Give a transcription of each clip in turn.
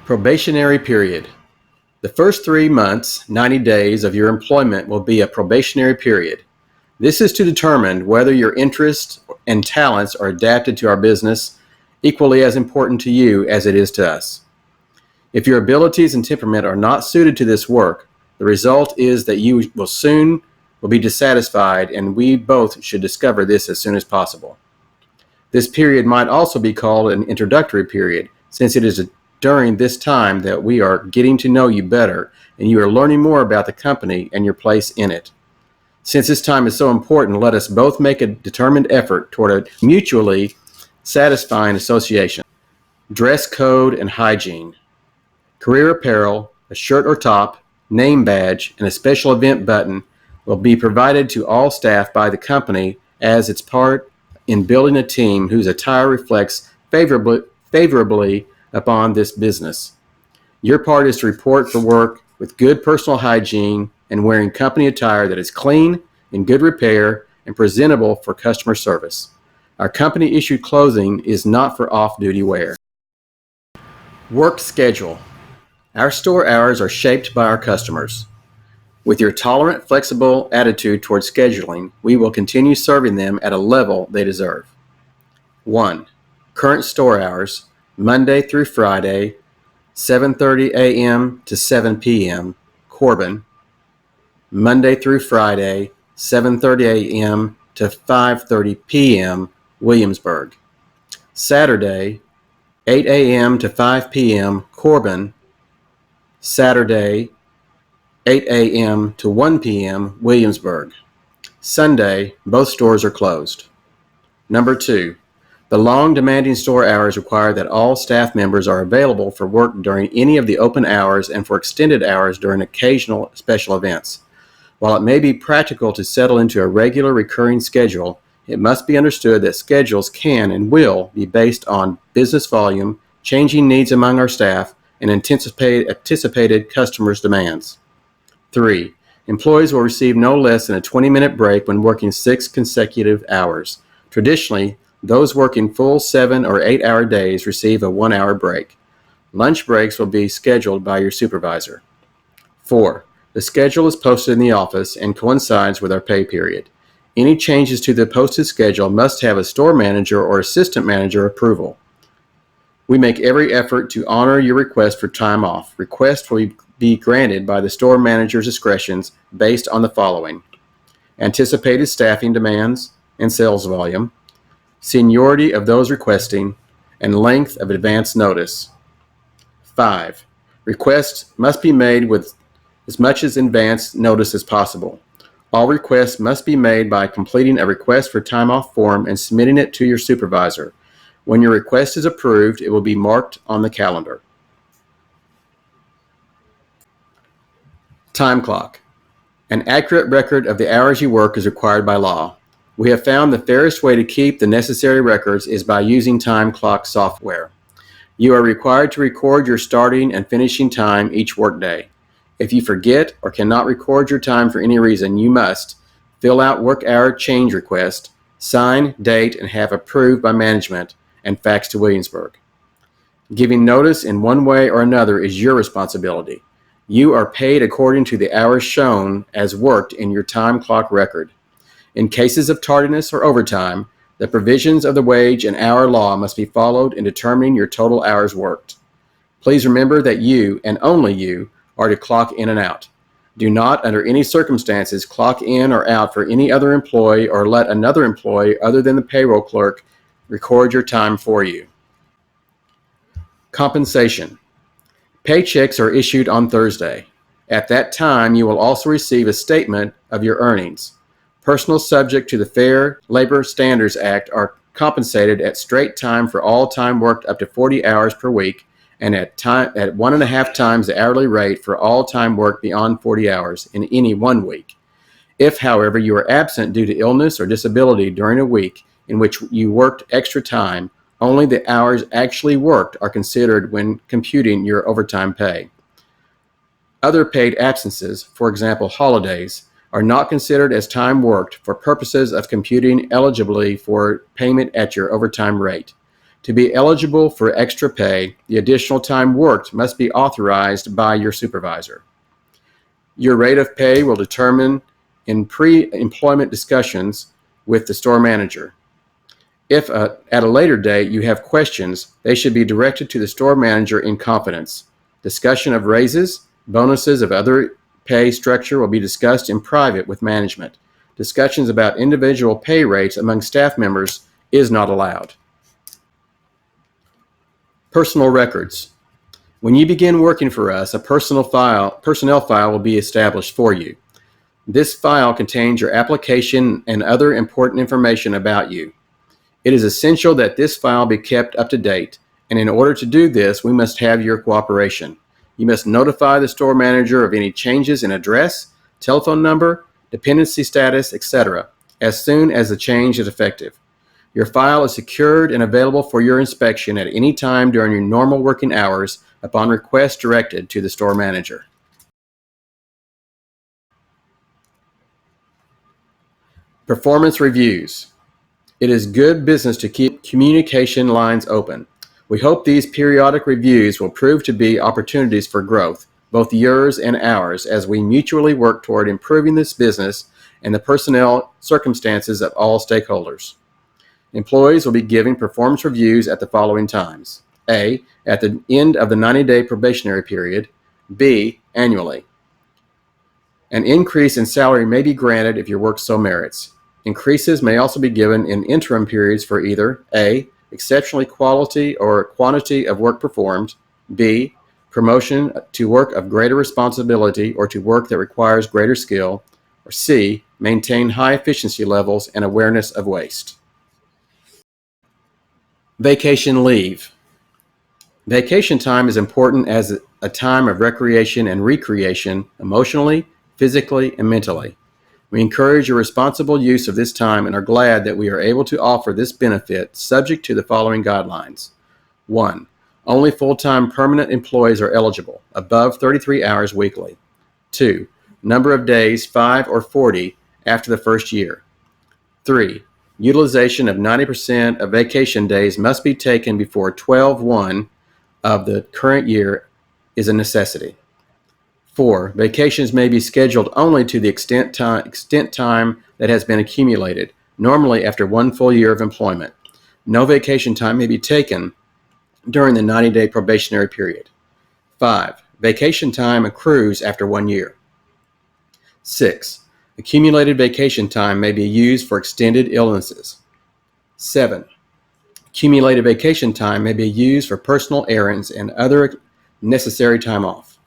Probationary period. The first 3 months, 90 days of your employment will be a probationary period. This is to determine whether your interests and talents are adapted to our business, equally as important to you as it is to us. If your abilities and temperament are not suited to this work, the result is that you will soon be dissatisfied, and we both should discover this as soon as possible. This period might also be called an introductory period, since it is during this time that we are getting to know you better and you are learning more about the company and your place in it. Since this time is so important, let us both make a determined effort toward a mutually satisfying association. Dress code and hygiene. Career apparel, a shirt or top, name badge, and a special event button will be provided to all staff by the company as its part in building a team whose attire reflects favorably upon this business. Your part is to report for work with good personal hygiene and wearing company attire that is clean, in good repair, and presentable for customer service. Our company issued clothing is not for off-duty wear. Work schedule. Our store hours are shaped by our customers. With your tolerant, flexible attitude toward scheduling, we will continue serving them at a level they deserve. 1. Current store hours, Monday through Friday, 7:30 a.m. to 7 p.m., Corbin. Monday through Friday, 7:30 a.m. to 5:30 p.m., Williamsburg. Saturday, 8 a.m. to 5 p.m., Corbin. Saturday, 8 a.m. to 1 p.m., Williamsburg. Sunday, both stores are closed. Number 2, the long demanding store hours require that all staff members are available for work during any of the open hours and for extended hours during occasional special events. While it may be practical to settle into a regular recurring schedule, it must be understood that schedules can and will be based on business volume, changing needs among our staff, and anticipated customers' demands. 3. Employees will receive no less than a 20-minute break when working 6 consecutive hours. Traditionally, those working full 7 or 8-hour days receive a 1-hour break. Lunch breaks will be scheduled by your supervisor. 4. The schedule is posted in the office and coincides with our pay period. Any changes to the posted schedule must have a store manager or assistant manager approval. We make every effort to honor your request for time off. Requests will be granted by the store manager's discretions based on the following: anticipated staffing demands and sales volume, seniority of those requesting, and length of advance notice. 5. Requests must be made with as much as advance notice as possible. All requests must be made by completing a request for time off form and submitting it to your supervisor. When your request is approved, it will be marked on the calendar. Time clock. An accurate record of the hours you work is required by law. We have found the fairest way to keep the necessary records is by using time clock software. You are required to record your starting and finishing time each workday. If you forget or cannot record your time for any reason, you must fill out work hour change request, sign, date, and have approved by management, and fax to Williamsburg. Giving notice in one way or another is your responsibility. You are paid according to the hours shown as worked in your time clock record. In cases of tardiness or overtime, the provisions of the wage and hour law must be followed in determining your total hours worked. Please remember that you, and only you, are to clock in and out. Do not, under any circumstances, clock in or out for any other employee or let another employee other than the payroll clerk record your time for you. Compensation. Paychecks are issued on Thursday. At that time, you will also receive a statement of your earnings. Personnel subject to the Fair Labor Standards Act are compensated at straight time for all time worked up to 40 hours per week and at 1.5 times the hourly rate for all time worked beyond 40 hours in any 1 week. If, however, you are absent due to illness or disability during a week in which you worked extra time, only the hours actually worked are considered when computing your overtime pay. Other paid absences, for example holidays, are not considered as time worked for purposes of computing eligibly for payment at your overtime rate. To be eligible for extra pay, the additional time worked must be authorized by your supervisor. Your rate of pay will determine in pre-employment discussions with the store manager. If at a later date you have questions, they should be directed to the store manager in confidence. Discussion of raises, bonuses, of other pay structure will be discussed in private with management. Discussions about individual pay rates among staff members is not allowed. Personal records. When you begin working for us, a personnel file will be established for you. This file contains your application and other important information about you. It is essential that this file be kept up to date, and in order to do this, we must have your cooperation. You must notify the store manager of any changes in address, telephone number, dependency status, etc., as soon as the change is effective. Your file is secured and available for your inspection at any time during your normal working hours upon request directed to the store manager. Performance reviews. It is good business to keep communication lines open. We hope these periodic reviews will prove to be opportunities for growth, both yours and ours, as we mutually work toward improving this business and the personnel circumstances of all stakeholders. Employees will be giving performance reviews at the following times. A, at the end of the 90-day probationary period. B, annually. An increase in salary may be granted if your work so merits. Increases may also be given in interim periods for either A, exceptional quality or quantity of work performed, B, promotion to work of greater responsibility or to work that requires greater skill, or C, maintain high efficiency levels and awareness of waste. Vacation leave. Vacation time is important as a time of recreation and recreation emotionally, physically, and mentally. We encourage your responsible use of this time and are glad that we are able to offer this benefit subject to the following guidelines. 1. Only full-time permanent employees are eligible, above 33 hours weekly. 2. Number of days, 5 or 40, after the first year. 3. Utilization of 90% of vacation days must be taken before 12/1 of the current year is a necessity. 4. Vacations may be scheduled only to the extent time that has been accumulated, normally after 1 full year of employment. No vacation time may be taken during the 90-day probationary period. 5. Vacation time accrues after 1 year. 6. Accumulated vacation time may be used for extended illnesses. 7. Accumulated vacation time may be used for personal errands and other necessary time off.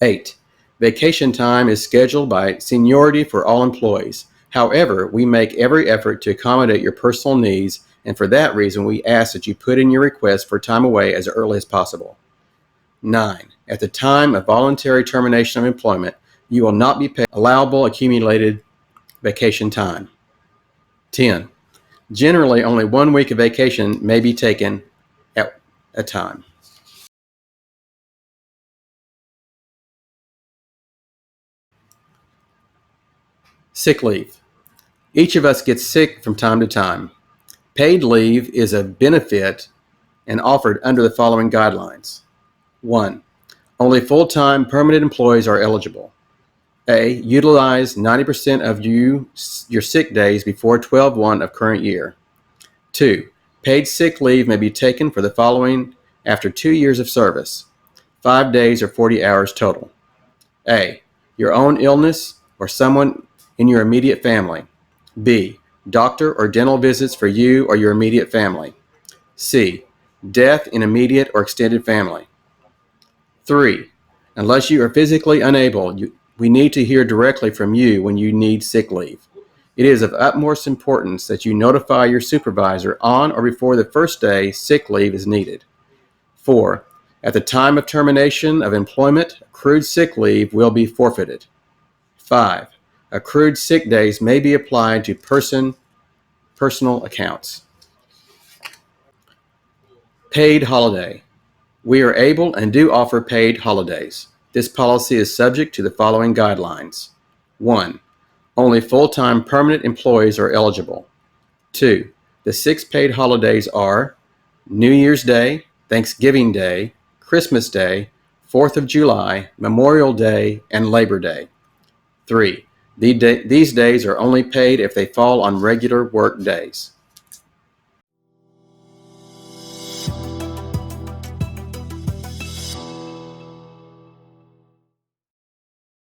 8. Vacation time is scheduled by seniority for all employees. However, we make every effort to accommodate your personal needs, and for that reason, we ask that you put in your request for time away as early as possible. 9. At the time of voluntary termination of employment, you will not be paid allowable accumulated vacation time. 10. Generally, only 1 week of vacation may be taken at a time. Sick leave. Each of us gets sick from time to time. Paid leave is a benefit and offered under the following guidelines. 1. Only full-time permanent employees are eligible. A. Utilize 90% of your sick days before 12/1 of current year. 2. Paid sick leave may be taken for the following after 2 years of service. 5 days or 40 hours total. A. Your own illness or someone in your immediate family. B. Doctor or dental visits for you or your immediate family. C. Death in immediate or extended family. 3. Unless you are physically unable, we need to hear directly from you when you need sick leave. It is of utmost importance that you notify your supervisor on or before the first day sick leave is needed. 4. At the time of termination of employment, accrued sick leave will be forfeited. 5. Accrued sick days may be applied to personal accounts. Paid holiday. We are able and do offer paid holidays. This policy is subject to the following guidelines. 1. Only full-time permanent employees are eligible. 2. The 6 paid holidays are New Year's Day, Thanksgiving Day, Christmas Day, 4th of July, Memorial Day, and Labor Day. 3. These days are only paid if they fall on regular work days.